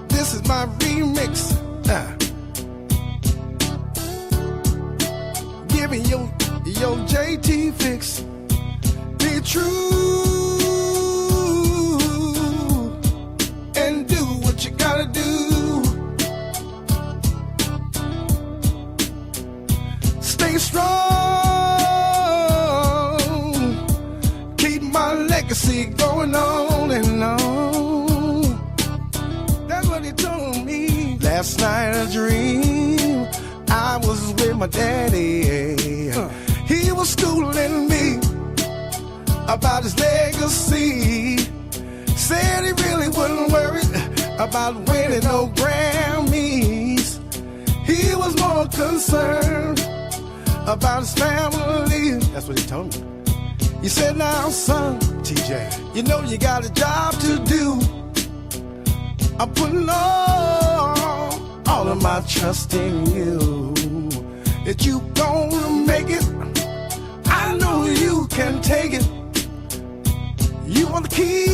This is my remix. Giving your JT fix. Be true and do what you gotta do. Stay strong. Keep my legacy going on and on. That's what he told me. Last night a dream, I was with my daddy. He was schooling me about his legacy. Said he really wasn't worried about winning no Grammys. He was more concerned about his family. That's what he told me. He said, now son, TJ, you know you got a job to do. I'm putting all of my trust in you. That you gonna make it. I know you can take it. You want the key